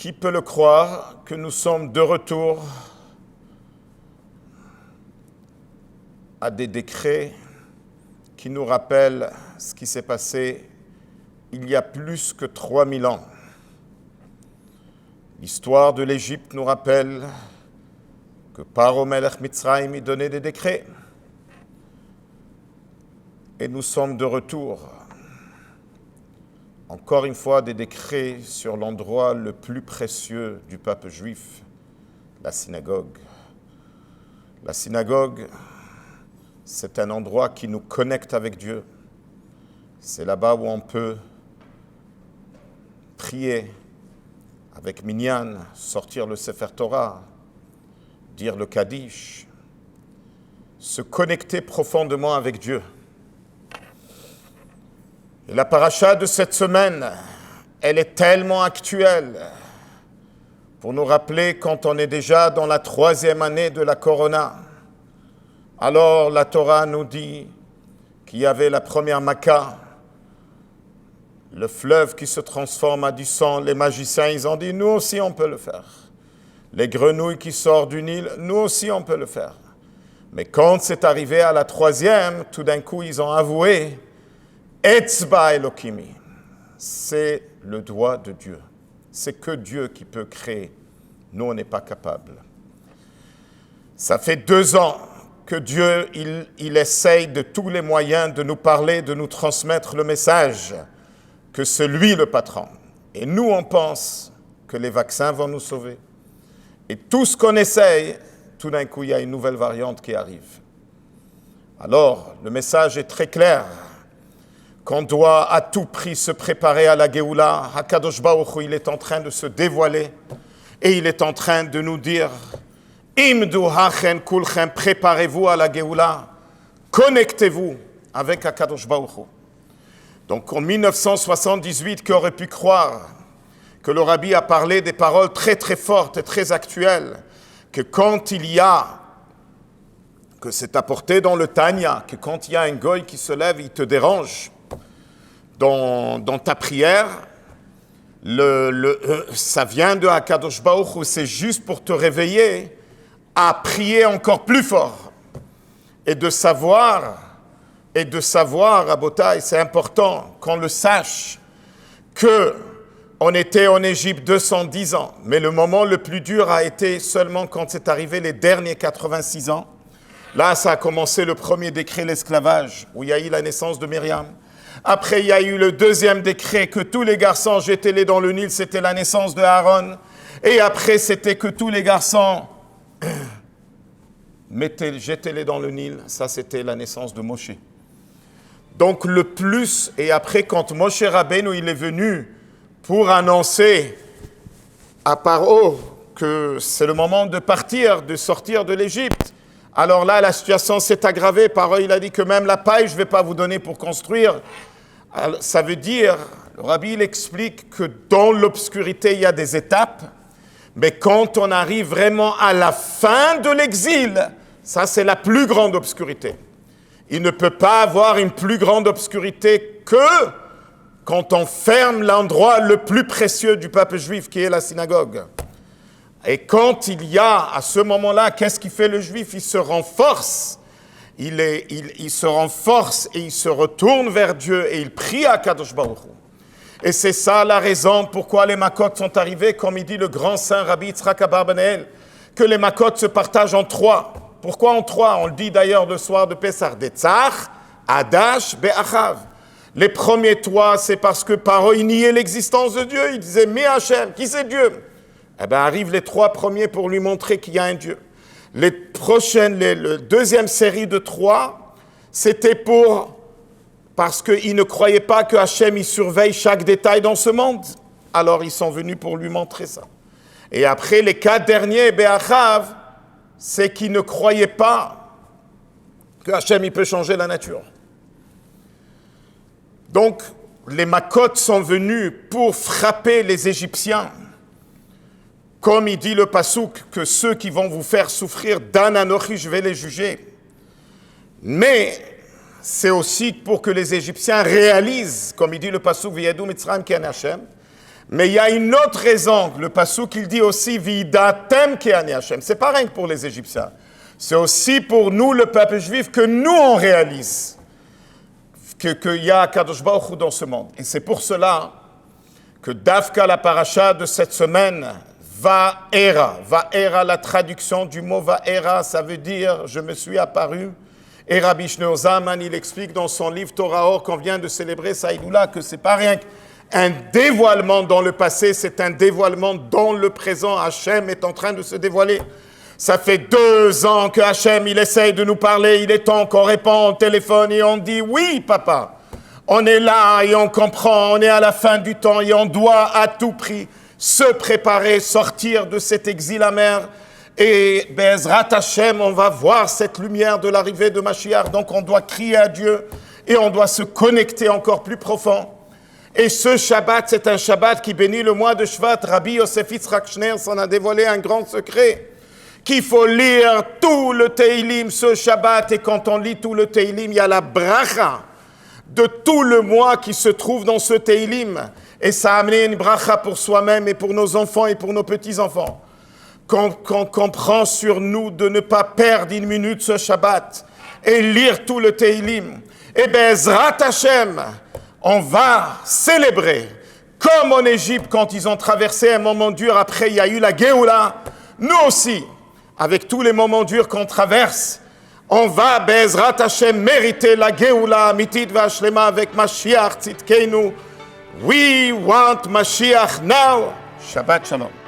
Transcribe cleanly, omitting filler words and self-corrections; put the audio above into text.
Qui peut le croire que nous sommes de retour à des décrets qui nous rappellent ce qui s'est passé il y a plus que 3000 ans. L'histoire de l'Égypte nous rappelle que Paro Melech Mitzrayim y donnait des décrets. Et nous sommes de retour. Encore une fois, des décrets sur l'endroit le plus précieux du peuple juif, la synagogue. La synagogue, c'est un endroit qui nous connecte avec Dieu. C'est là-bas où on peut prier avec Minyan, sortir le Sefer Torah, dire le Kaddish, se connecter profondément avec Dieu. Et la paracha de cette semaine, elle est tellement actuelle pour nous rappeler quand on est déjà dans la 3e année de la Corona. Alors la Torah nous dit qu'il y avait la première Makkah, le fleuve qui se transforme à du sang. Les magiciens, ils ont dit, nous aussi on peut le faire. Les grenouilles qui sortent du Nil, nous aussi on peut le faire. Mais quand c'est arrivé à la 3e, tout d'un coup ils ont avoué, Etzba Elokimi, c'est le doigt de Dieu. C'est que Dieu qui peut créer. Nous, on n'est pas capable. Ça fait 2 ans que Dieu, il essaye de tous les moyens de nous parler, de nous transmettre le message que c'est lui le patron. Et nous, on pense que les vaccins vont nous sauver. Et tout ce qu'on essaye, tout d'un coup, il y a une nouvelle variante qui arrive. Alors, le message est très clair. Qu'on doit à tout prix se préparer à la Géoula. HaKadosh Baruch Hu, il est en train de se dévoiler et il est en train de nous dire Imdu hachen kulchem, préparez-vous à la Géoula, connectez-vous avec HaKadosh Baruch Hu. Donc en 1978, qui aurait pu croire que le Rabbi a parlé des paroles très très fortes et très actuelles, que quand il y a, que c'est apporté dans le Tanya, que quand il y a un goy qui se lève, il te dérange, dans ta prière, ça vient de HaKadosh Baruch Hu, c'est juste pour te réveiller à prier encore plus fort. Et de savoir, Rabotai, c'est important qu'on le sache, qu'on était en Égypte 210 ans, mais le moment le plus dur a été seulement quand c'est arrivé les derniers 86 ans. Là, ça a commencé le premier décret, l'esclavage, où il y a eu la naissance de Myriam. Après, il y a eu le 2e décret que tous les garçons, jetez-les dans le Nil, c'était la naissance de Aaron. Et après, c'était que tous les garçons, jetez-les dans le Nil, ça c'était la naissance de Moshe. Donc le plus, et après quand Moshe Rabbeinu, il est venu pour annoncer à Paro que c'est le moment de partir, de sortir de l'Égypte, alors là, la situation s'est aggravée. Paro, il a dit que même la paille, je ne vais pas vous donner pour construire. Alors, ça veut dire, le Rabbi, il explique que dans l'obscurité, il y a des étapes, mais quand on arrive vraiment à la fin de l'exil, ça, c'est la plus grande obscurité. Il ne peut pas avoir une plus grande obscurité que quand on ferme l'endroit le plus précieux du peuple juif, qui est la synagogue. Et quand il y a, à ce moment-là, qu'est-ce qui fait le juif? Il se renforce. Il se renforce et il se retourne vers Dieu et il prie à Kadosh Baruch Hu. Et c'est ça la raison pourquoi les Makot sont arrivés, comme il dit le grand saint Rabbi Yitzhak Abarbanel, que les Makot se partagent en 3. Pourquoi en 3? On le dit d'ailleurs le soir de Pessah, Detzach, Adash, Be'achav. Les premiers 3, c'est parce que Paro, il niait l'existence de Dieu. Il disait, mais Hachem, qui c'est Dieu? Eh bien, arrivent les 3 premiers pour lui montrer qu'il y a un Dieu. Les prochaines, le 2e série de 3, c'était parce qu'ils ne croyaient pas que Hachem, il surveille chaque détail dans ce monde. Alors, ils sont venus pour lui montrer ça. Et après, les 4 derniers, Be'achav, c'est qu'ils ne croyaient pas que Hachem, il peut changer la nature. Donc, les Makot sont venus pour frapper les Égyptiens. Comme il dit le Passouk, que ceux qui vont vous faire souffrir, Dan Anochi, je vais les juger. Mais c'est aussi pour que les Égyptiens réalisent, comme il dit le Passouk, V'yadou Mitzrayim ki ani Hashem, Mais il y a une autre raison. Le passouk, il dit aussi « Vidatem ke'ani Hashem ». C'est pas rien que pour les Égyptiens. C'est aussi pour nous, le peuple juif, que nous, on réalise qu'il y a Kadosh Baruch Hu dans ce monde. Et c'est pour cela que Dafka, la paracha de cette semaine, Va'era, la traduction du mot Va'era, ça veut dire « je me suis apparu ». Et Rabbi Shneur Zalman, il explique dans son livre Torah Or qu'on vient de célébrer Saïdoula que c'est pas rien qu'un dévoilement dans le passé, c'est un dévoilement dans le présent. Hachem est en train de se dévoiler. Ça fait 2 ans que Hachem, il essaye de nous parler, il est temps qu'on répond au téléphone et on dit « oui, papa ». On est là et on comprend, on est à la fin du temps et on doit à tout prix se préparer, sortir de cet exil amer. Et Bezrat Hashem, on va voir cette lumière de l'arrivée de Mashiach. Donc on doit crier à Dieu et on doit se connecter encore plus profond. Et ce Shabbat, c'est un Shabbat qui bénit le mois de Shvat. Rabbi Yosef Yitzhak Shner s'en a dévoilé un grand secret, qu'il faut lire tout le Teilim ce Shabbat. Et quand on lit tout le Teilim, il y a la bracha de tout le mois qui se trouve dans ce Teilim. Et ça a amené une bracha pour soi-même et pour nos enfants et pour nos petits-enfants. Qu'on prend sur nous de ne pas perdre une minute ce Shabbat et lire tout le Teilim. Et Bezrat Hashem, on va célébrer, comme en Égypte, quand ils ont traversé un moment dur, après il y a eu la Géoula, nous aussi, avec tous les moments durs qu'on traverse, on va, Bezrat Hashem, mériter la Géoula, Amitit Vashlema, avec Mashiach Tzidkeinu. We want Mashiach now. Shabbat Shalom.